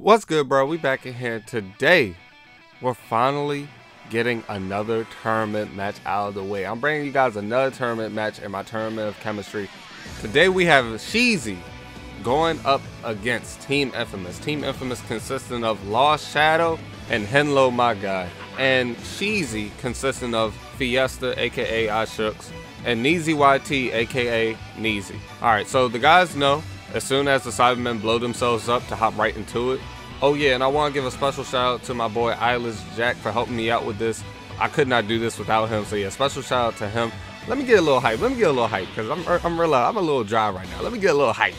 What's good, bro? We back in here today. We're finally getting another tournament match out of the way. I'm bringing you guys another tournament match in my tournament of chemistry. Today we have Sheezy going up against Team Infamous. Team Infamous consisting of Lost Shadow and Henlo, my guy, and Sheezy consisting of Fiesta, aka iShooks, and Neezy YT, aka Neezy. Alright, so the guys know as soon as the Cybermen blow themselves up to hop right into it. Oh yeah, and I want to give a special shout out to my boy Eyeless Jack for helping me out with this. I could not do this without him, so yeah, special shout out to him. Let me get a little hype. Because I'm a little dry right now. Let me get a little hype.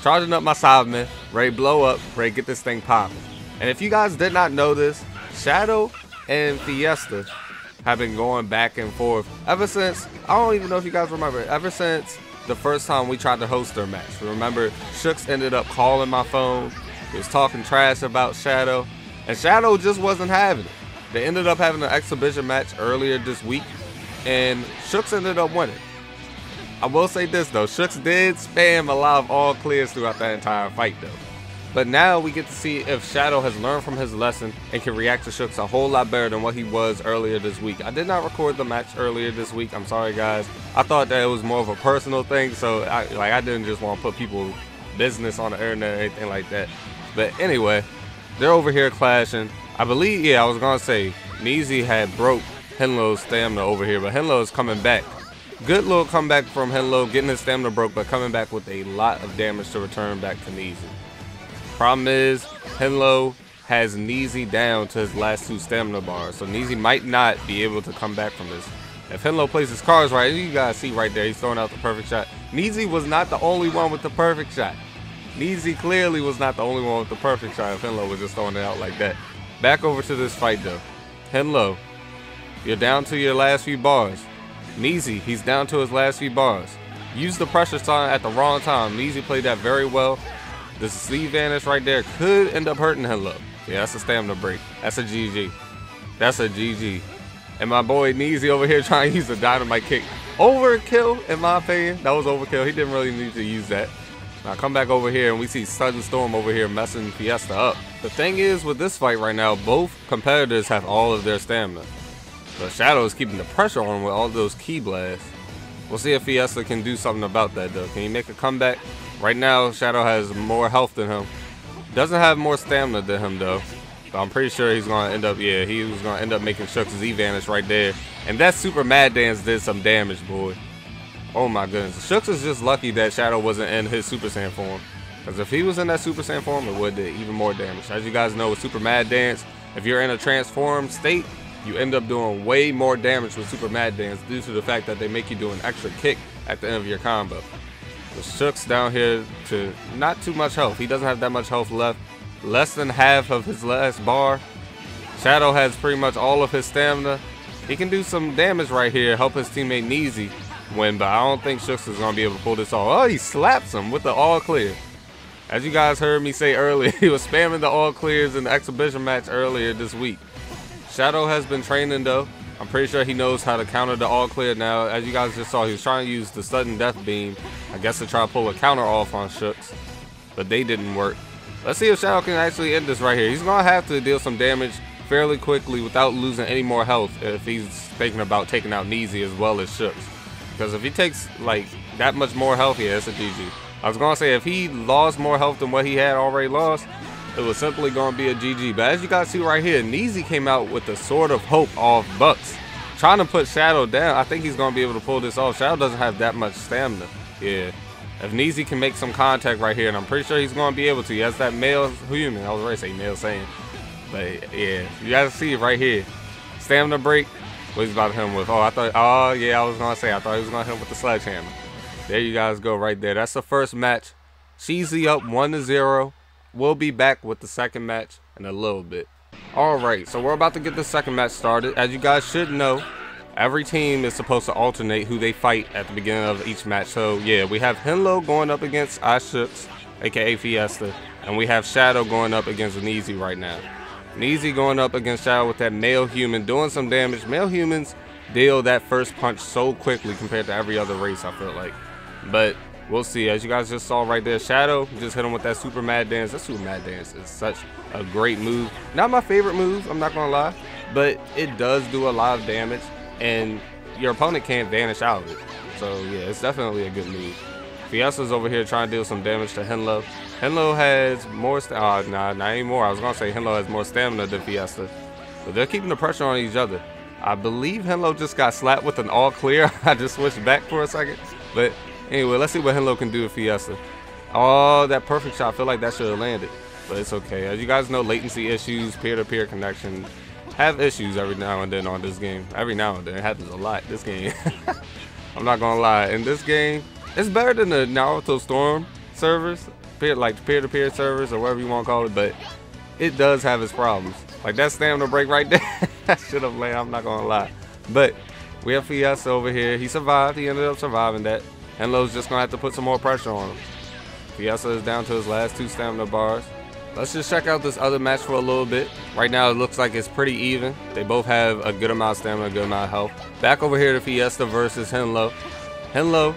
Charging up my Cybermen, ready to blow up, ready to get this thing popping. And if you guys did not know this, Shadow and Fiesta have been going back and forth ever since, I don't even know if you guys remember, ever since the first time we tried to host their match. Remember, Shooks ended up calling my phone. He was talking trash about Shadow, and Shadow just wasn't having it. They ended up having an exhibition match earlier this week, and Shooks ended up winning. I will say this though, Shooks did spam a lot of all clears throughout that entire fight though. But now we get to see if Shadow has learned from his lesson and can react to Shooks a whole lot better than what he was earlier this week. I did not record the match earlier this week. I'm sorry guys. I thought that it was more of a personal thing, so I didn't just want to put people's business on the internet or anything like that. But anyway, they're over here clashing. I believe, yeah, I was gonna say Neezy had broke Henlo's stamina over here, but Henlo is coming back. Good little comeback from Henlo, getting his stamina broke, but coming back with a lot of damage to return back to Neezy. Problem is, Henlo has Neezy down to his last 2 stamina bars, so Neezy might not be able to come back from this. If Henlo plays his cards right, you guys see right there, he's throwing out the perfect shot. Neezy was not the only one with the perfect shot. Neezy clearly was not the only one with the perfect shot if Henlo was just throwing it out like that. Back over to this fight though. Henlo, you're down to your last few bars. Neezy, he's down to his last few bars. Use the pressure sign at the wrong time. Neezy played that very well. This sleeve vanish right there could end up hurting Henlo. Yeah, that's a stamina break. That's a GG. That's a GG. And my boy Neezy over here trying to use the dynamite kick. Overkill, in my opinion. That was overkill. He didn't really need to use that. Now come back over here and we see Sudden Storm over here messing Fiesta up. The thing is with this fight right now, both competitors have all of their stamina. But Shadow is keeping the pressure on with all those key blasts. We'll see if Fiesta can do something about that though. Can he make a comeback? Right now, Shadow has more health than him. Doesn't have more stamina than him though. But I'm pretty sure he's gonna end up, yeah, he was gonna end up making Shooks Z vanish right there. And that Super Mad Dance did some damage, boy. Oh my goodness. Shooks is just lucky that Shadow wasn't in his Super Saiyan form. Because if he was in that Super Saiyan form, it would do even more damage. As you guys know, with Super Mad Dance, if you're in a transformed state, you end up doing way more damage with Super Mad Dance due to the fact that they make you do an extra kick at the end of your combo. The Shooks down here to not too much health. He doesn't have that much health left. Less than half of his last bar. Shadow has pretty much all of his stamina. He can do some damage right here, help his teammate Neezy win, but I don't think Shooks is going to be able to pull this off. Oh, he slaps him with the all clear. As you guys heard me say earlier, he was spamming the all clears in the exhibition match earlier this week. Shadow has been training though. I'm pretty sure he knows how to counter the all clear now. As you guys just saw, he was trying to use the sudden death beam, I guess, to try to pull a counter off on Shooks, but they didn't work. Let's see if Shadow can actually end this right here. He's going to have to deal some damage fairly quickly without losing any more health if he's thinking about taking out Neezy as well as Shooks. Because if he takes like that much more health, yeah, it's a GG. I was going to say if he lost more health than what he had already lost, it was simply going to be a GG. But as you guys see right here, Neezy came out with the Sword of Hope off Bucks, trying to put Shadow down. I think he's going to be able to pull this off. Shadow doesn't have that much stamina. Yeah. If Neezy can make some contact right here, and I'm pretty sure he's going to be able to. He has that male human. I was ready to say male Saiyan. But yeah, you guys see it right here. Stamina break. What he's about to hit him with. Oh yeah, I was going to say, I thought he was going to hit him with the sledgehammer. There you guys go right there. That's the first match. Sheezy up 1-0. We'll be back with the second match in a little bit. Alright, so we're about to get the second match started. As you guys should know, every team is supposed to alternate who they fight at the beginning of each match. So yeah, we have Henlo going up against iShooks, aka Fiesta, and we have Shadow going up against Neezy right now. Neezy going up against Shadow with that male human doing some damage. Male humans deal that first punch so quickly compared to every other race, I feel like. But We'll see. As you guys just saw right there, Shadow just hit him with that super mad dance. That super mad dance is such a great move. Not my favorite move, I'm not gonna lie, but it does do a lot of damage, and your opponent can't vanish out of it. So yeah, it's definitely a good move. Fiesta's over here trying to deal some damage to Henlo. Henlo has more not anymore. I was gonna say Henlo has more stamina than Fiesta, but they're keeping the pressure on each other. I believe Henlo just got slapped with an all clear. I just switched back for a second, but anyway, let's see what Henlo can do to Fiesta. Oh, that perfect shot. I feel like that should have landed, but it's okay. As you guys know, latency issues, peer-to-peer connection have issues every now and then on this game. Every now and then. It happens a lot, this game. I'm not gonna lie. In this game, it's better than the Naruto Storm servers, like peer-to-peer servers or whatever you want to call it, but it does have its problems. Like that stamina break right there, that should have landed, I'm not gonna lie. But we have Fiesta over here. He survived. He ended up surviving that. Henlo's just gonna have to put some more pressure on him. Fiesta is down to his last 2 stamina bars. Let's just check out this other match for a little bit. Right now it looks like it's pretty even. They both have a good amount of stamina, a good amount of health. Back over here to Fiesta versus Henlo. Henlo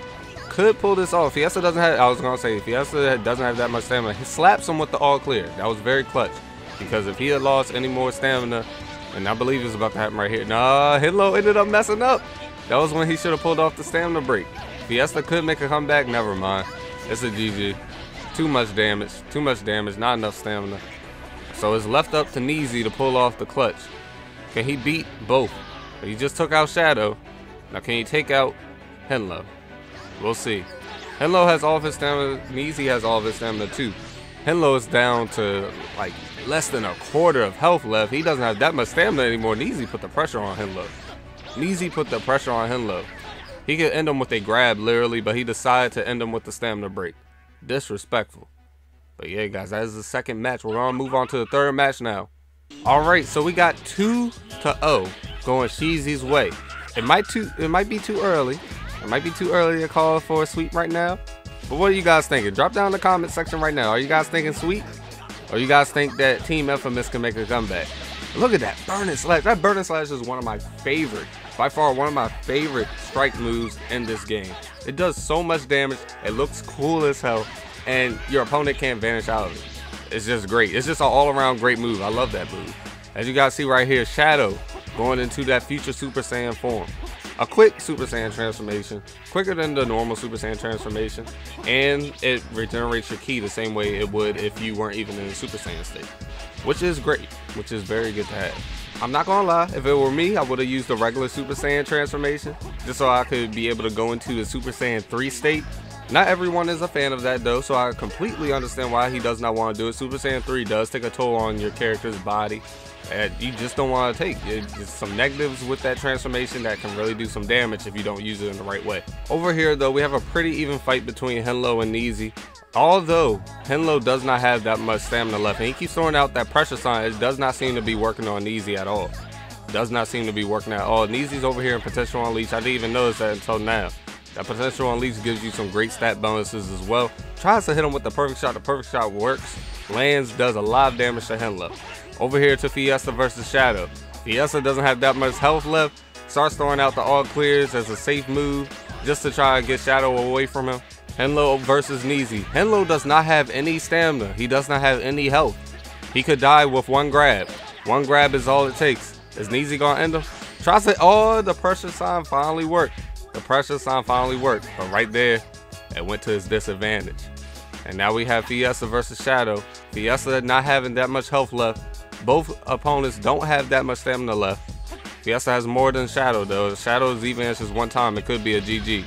could pull this off. Fiesta doesn't have, I was gonna say, Fiesta doesn't have that much stamina. He slaps him with the all clear. That was very clutch, because if he had lost any more stamina, and I believe it's about to happen right here. Nah, Henlo ended up messing up. That was when he should have pulled off the stamina break. Fiesta could make a comeback, never mind. It's a GG. Too much damage, not enough stamina. So it's left up to Neezy to pull off the clutch. Can he beat both? He just took out Shadow. Now can he take out Henlo? We'll see. Henlo has all of his stamina, Neezy has all of his stamina too. Henlo is down to like less than a quarter of health left. He doesn't have that much stamina anymore. Neezy put the pressure on Henlo. Neezy put the pressure on Henlo. He could end him with a grab literally, but he decided to end him with the stamina break. Disrespectful. But yeah guys, that is the second match. We're gonna move on to the third match now. Alright, so we got 2-0 going Sheezy's way. It might be too early. It might be too early to call for a sweep right now. But what are you guys thinking? Drop down in the comment section right now. Are you guys thinking sweep? Or you guys think that Team Infamous can make a comeback? Look at that burning slash. That burning slash is one of my favorite, by far one of my favorite strike moves in this game. It does so much damage. It looks cool as hell, and your opponent can't vanish out of it. It's just great. It's just an all-around great move. I love that move. As you guys see right here, Shadow going into that future Super Saiyan form. A quick Super Saiyan transformation, quicker than the normal Super Saiyan transformation, and it regenerates your ki the same way it would if you weren't even in a Super Saiyan state, which is great, which is very good to have. I'm not gonna lie, if it were me, I would have used the regular Super Saiyan transformation just so I could be able to go into the Super Saiyan 3 state. Not everyone is a fan of that though, so I completely understand why he does not want to do it. Super Saiyan 3 does take a toll on your character's body that you just don't want to take. There's some negatives with that transformation that can really do some damage if you don't use it in the right way. Over here though, we have a pretty even fight between Henlo and Neezy. Although Henlo does not have that much stamina left, and he keeps throwing out that pressure sign, it does not seem to be working on Neezy at all. Does not seem to be working at all. Neezy's over here in potential unleash. I didn't even notice that until now. That potential unleash gives you some great stat bonuses as well. Tries to hit him with the perfect shot. The perfect shot works. Lands, does a lot of damage to Henlo. Over here to Fiesta versus Shadow. Fiesta doesn't have that much health left. Starts throwing out the all clears as a safe move just to try and get Shadow away from him. Henlo versus Neezy. Henlo does not have any stamina. He does not have any health. He could die with one grab. One grab is all it takes. Is Neezy gonna end him? Tries to, oh, the pressure sign finally worked. The pressure sign finally worked, but right there, it went to his disadvantage. And now we have Fiesta versus Shadow. Fiesta not having that much health left. Both opponents don't have that much stamina left. Fiesta has more than Shadow though. Shadow's Z-Vance is one time, it could be a GG.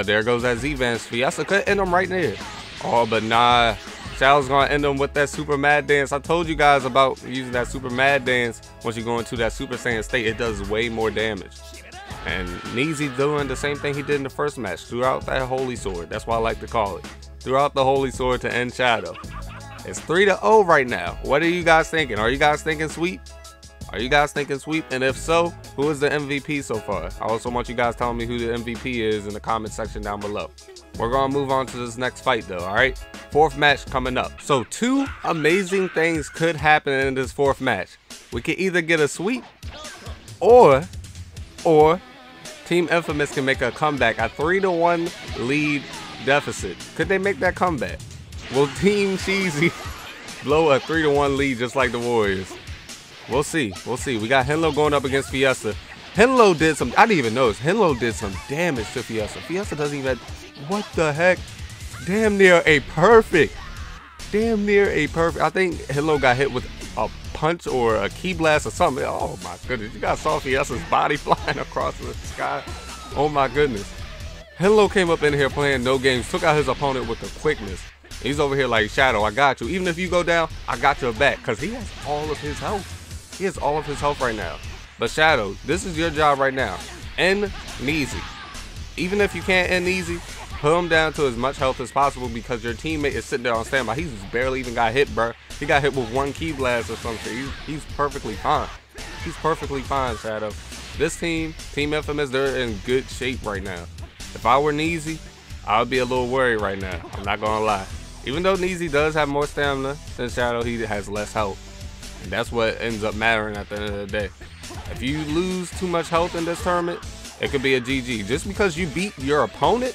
There goes that Z-Vance. Fiesta could end him right there. Oh, but nah. Shadow's gonna end him with that super mad dance. I told you guys about using that super mad dance. Once you go into that Super Saiyan state, it does way more damage. And Neezy doing the same thing he did in the first match. Throughout that Holy Sword. That's what I like to call it. Throughout the Holy Sword to end Shadow. It's 3-0 right now. What are you guys thinking? Are you guys thinking sweep? Are you guys thinking sweep? And if so, who is the MVP so far? I also want you guys telling me who the MVP is in the comment section down below. We're going to move on to this next fight though, alright? Fourth match coming up. So 2 amazing things could happen in this fourth match. We could either get a sweep or Team Infamous can make a comeback. A 3-1 lead deficit? Could they make that comeback? Will Team Sheezy blow a 3-1 lead just like the Warriors? We'll see. We'll see. We got Henlo going up against Fiesta. Henlo did some, I didn't even notice, Henlo did some damage to Fiesta. Fiesta doesn't even, what the heck? Damn near a perfect. Damn near a perfect. I think Henlo got hit with a punch or a key blast or something. Oh my goodness. You guys saw Fiesta's body flying across the sky. Oh my goodness. Henlo came up in here playing no games, took out his opponent with the quickness. He's over here like, Shadow, I got you. Even if you go down, I got your back. Because he has all of his health. He has all of his health right now. But Shadow, this is your job right now. End Neezy. Even if you can't end Neezy, put him down to as much health as possible because your teammate is sitting there on standby. He's barely even got hit, bro. He got hit with one key blast or something. He's perfectly fine. He's perfectly fine, Shadow. This team, Team Infamous, they're in good shape right now. If I were Neezy, I would be a little worried right now. I'm not gonna lie. Even though Neezy does have more stamina than Shadow, he has less health. And that's what ends up mattering at the end of the day. If you lose too much health in this tournament, it could be a GG. Just because you beat your opponent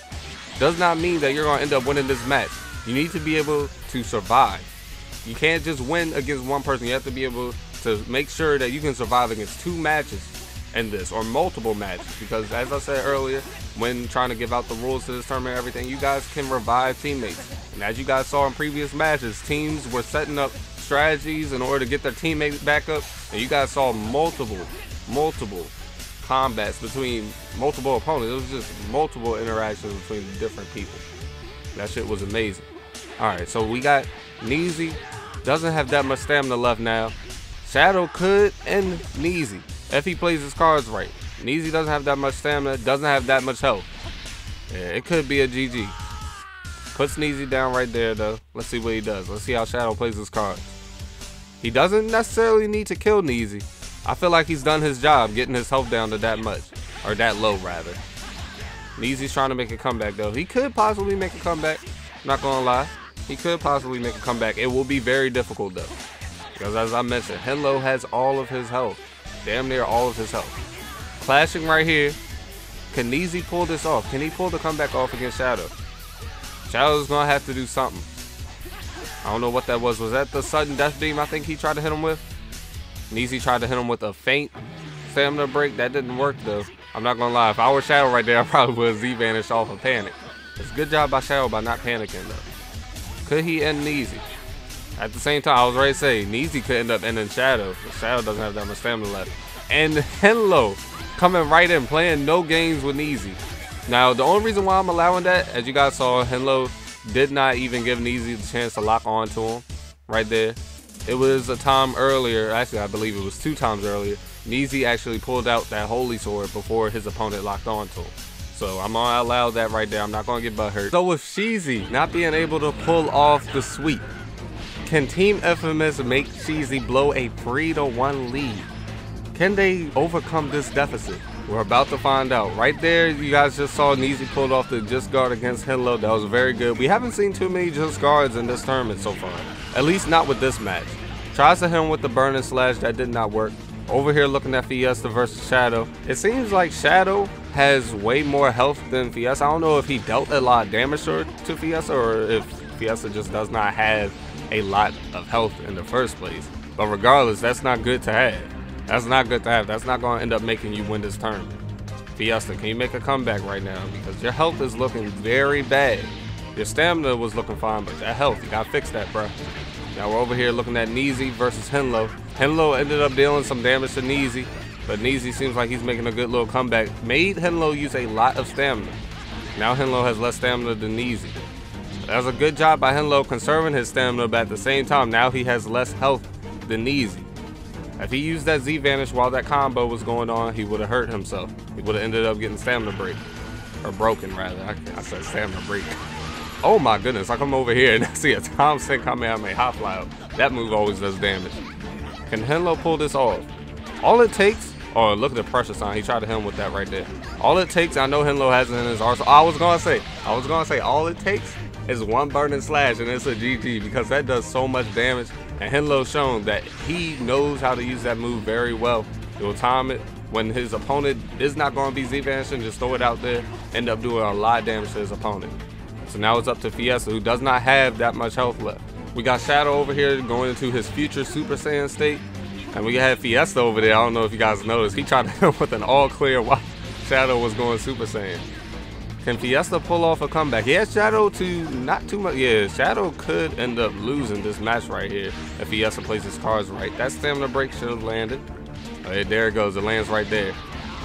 does not mean that you're going to end up winning this match. You need to be able to survive. You can't just win against one person. You have to be able to make sure that you can survive against 2 matches in this, or multiple matches. Because as I said earlier, when trying to give out the rules to this tournament and everything, you guys can revive teammates. And as you guys saw in previous matches, teams were setting up strategies in order to get their teammates back up, and you guys saw multiple combats between multiple opponents. It was just multiple interactions between different people. That shit was amazing. Alright, so we got Neezy, doesn't have that much stamina left now. Shadow could end Neezy if he plays his cards right. Neezy doesn't have that much stamina, doesn't have that much health. Yeah, it could be a GG. Puts Neezy down right there though. Let's see what he does. Let's see how Shadow plays his cards. He doesn't necessarily need to kill Neezy. I feel like he's done his job getting his health down to that much. Or that low, rather. Neezy's trying to make a comeback, though. He could possibly make a comeback. Not gonna lie. He could possibly make a comeback. It will be very difficult, though. Because as I mentioned, Henlo has all of his health. Damn near all of his health. Clashing right here. Can Neezy pull this off? Can he pull the comeback off against Shadow? Shadow's gonna have to do something. I don't know what that was. Was that the sudden death beam I think he tried to hit him with? Neezy tried to hit him with a faint stamina break. That didn't work though. I'm not gonna lie. If I were Shadow right there, I probably would have Z-vanished off of panic. It's a good job by Shadow by not panicking though. Could he end Neezy? At the same time, I was ready to say Neezy could end up ending Shadow. But Shadow doesn't have that much stamina left. And Henlo coming right in, playing no games with Neezy. Now, the only reason why I'm allowing that, as you guys saw, Henlo did not even give Neezy the chance to lock on to him right there. It was a time earlier, actually I believe it was 2 times earlier, Neezy actually pulled out that holy sword before his opponent locked on to him. So I'm gonna allow that right there. I'm not gonna get butthurt. So with Sheezy not being able to pull off the sweep, can Team Infamous make Sheezy blow a 3-1 lead? Can they overcome this deficit? We're about to find out. Right there, you guys just saw Neezy pulled off the just guard against Henlo. That was very good. We haven't seen too many just guards in this tournament so far. At least not with this match. Tries to hit him with the burning slash. That did not work. Over here looking at Fiesta versus Shadow. It seems like Shadow has way more health than Fiesta. I don't know if he dealt a lot of damage to Fiesta or if Fiesta just does not have a lot of health in the first place. But regardless, that's not good to have. That's not good to have. That's not going to end up making you win this tournament. Fiesta, can you make a comeback right now? Because your health is looking very bad. Your stamina was looking fine, but your health, you got to fix that, bro. Now we're over here looking at Neezy versus Henlo. Henlo ended up dealing some damage to Neezy, but Neezy seems like he's making a good little comeback. Made Henlo use a lot of stamina. Now Henlo has less stamina than Neezy. That's a good job by Henlo conserving his stamina, but at the same time, now he has less health than Neezy. If he used that Z-vanish while that combo was going on, he would have hurt himself. He would have ended up getting stamina break. Or broken, rather. I said stamina break. Oh my goodness, I come over here and I see a Thompson Kamehameha hot fly out. That move always does damage. Can Henlo pull this off? All it takes, oh look at the pressure sign, he tried to hit him with that right there. All it takes, I know Henlo has it in his arsenal. I was gonna say, all it takes is one burning slash and it's a GG because that does so much damage. And Henlo's shown that he knows how to use that move very well. He'll time it when his opponent is not going to be Z-vanishing, just throw it out there, end up doing a lot of damage to his opponent. So now it's up to Fiesta, who does not have that much health left. We got Shadow over here going into his future Super Saiyan state. And we had Fiesta over there. I don't know if you guys noticed. He tried to hit him with an all clear while Shadow was going Super Saiyan. Can Fiesta pull off a comeback? He has Shadow to not too much. Yeah, Shadow could end up losing this match right here if Fiesta plays his cards right. That stamina break should have landed. Right, there it goes. It lands right there.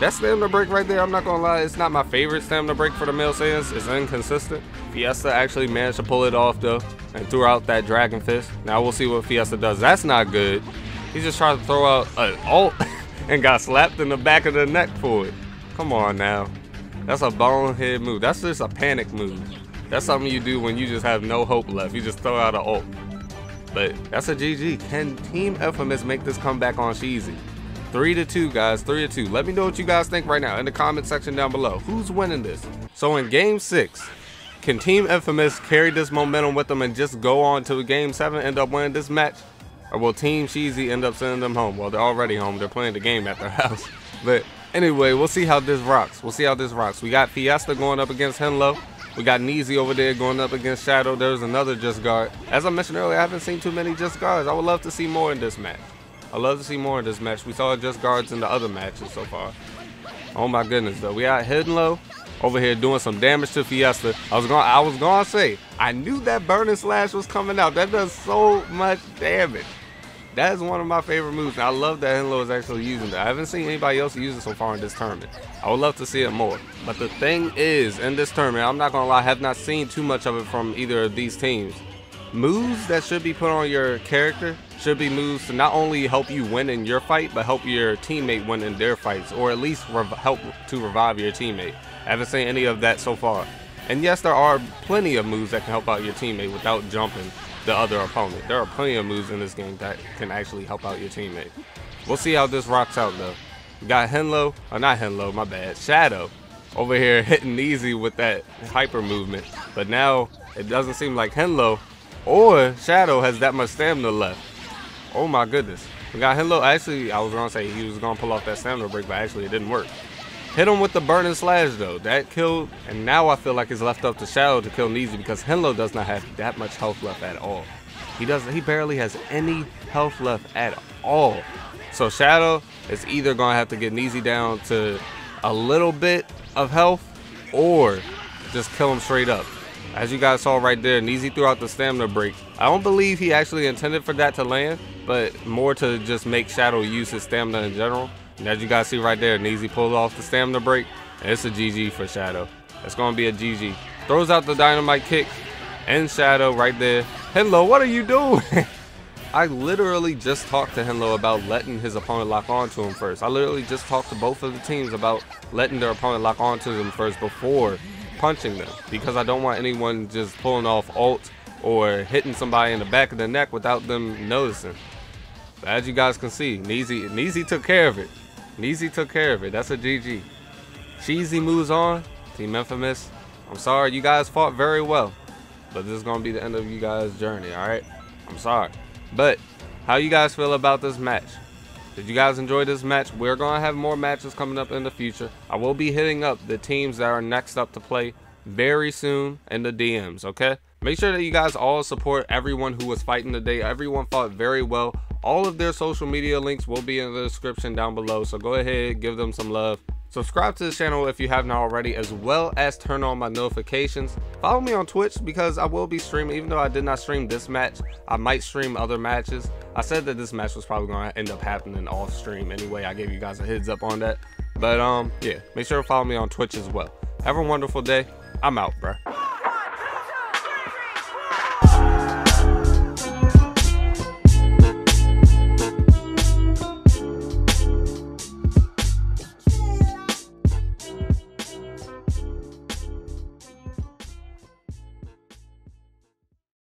That stamina break right there, I'm not gonna lie, it's not my favorite stamina break for the male Saiyans. It's inconsistent. Fiesta actually managed to pull it off though and threw out that Dragon Fist. Now we'll see what Fiesta does. That's not good. He just tried to throw out an ult and got slapped in the back of the neck for it. Come on now. That's a bonehead move. That's just a panic move. That's something you do when you just have no hope left. You just throw out an ult. But that's a GG. Can Team Infamous make this comeback on Sheezy? 3-2, guys. 3-2. Let me know what you guys think right now in the comment section down below. Who's winning this? So in Game 6, can Team Infamous carry this momentum with them and just go on to Game 7, end up winning this match? Or will Team Sheezy end up sending them home? Well, they're already home. They're playing the game at their house. But anyway, we'll see how this rocks. We'll see how this rocks. We got Fiesta going up against Henlo. We got Neezy over there going up against Shadow. There's another Just Guard. As I mentioned earlier, I haven't seen too many Just Guards. I would love to see more in this match. I love to see more in this match. We saw Just Guards in the other matches so far. Oh my goodness, though. We got Henlo over here doing some damage to Fiesta. I was gonna say, I knew that Burning Slash was coming out. That does so much damage. That is one of my favorite moves. And I love that Henlo is actually using that. I haven't seen anybody else use it so far in this tournament. I would love to see it more. But the thing is, in this tournament, I'm not gonna lie, I have not seen too much of it from either of these teams. Moves that should be put on your character should be moves to not only help you win in your fight, but help your teammate win in their fights, or at least help to revive your teammate. I haven't seen any of that so far. And yes, there are plenty of moves that can help out your teammate without jumping the other opponent. There are plenty of moves in this game that can actually help out your teammate. We'll see how this rocks out though. We got Henlo, or not Henlo, my bad, Shadow over here hitting Neezy with that hyper movement. But now it doesn't seem like Henlo or Shadow has that much stamina left. Oh my goodness. We got Henlo. Actually, I was gonna say he was gonna pull off that stamina break, but actually it didn't work. Hit him with the Burning Slash though. That killed, and now I feel like it's left up to Shadow to kill Neezy because Henlo does not have that much health left at all. He barely has any health left at all. So Shadow is either gonna have to get Neezy down to a little bit of health or just kill him straight up. As you guys saw right there, Neezy threw out the stamina break. I don't believe he actually intended for that to land, but more to just make Shadow use his stamina in general. And as you guys see right there, Neezy pulled off the stamina break, and it's a GG for Shadow. It's going to be a GG. Throws out the dynamite kick, and Shadow right there. Henlo, what are you doing? I literally just talked to Henlo about letting his opponent lock onto him first. I literally just talked to both of the teams about letting their opponent lock onto them first before punching them, because I don't want anyone just pulling off ult or hitting somebody in the back of the neck without them noticing. But as you guys can see, Neezy took care of it. Neezy took care of it. That's a GG. Sheezy moves on. Team Infamous, I'm sorry, you guys fought very well, but this is gonna be the end of you guys' journey. All right, I'm sorry. But how you guys feel about this match? Did you guys enjoy this match? We're going to have more matches coming up in the future. I will be hitting up the teams that are next up to play very soon in the DMs, okay? Make sure that you guys all support everyone who was fighting today. Everyone fought very well. All of their social media links will be in the description down below, so go ahead, give them some love. Subscribe to the channel if you have not already, as well as turn on my notifications. Follow me on Twitch because I will be streaming. Even though I did not stream this match, I might stream other matches. I said that this match was probably going to end up happening off stream anyway. I gave you guys a heads up on that. But yeah, make sure to follow me on Twitch as well. Have a wonderful day. I'm out, bruh.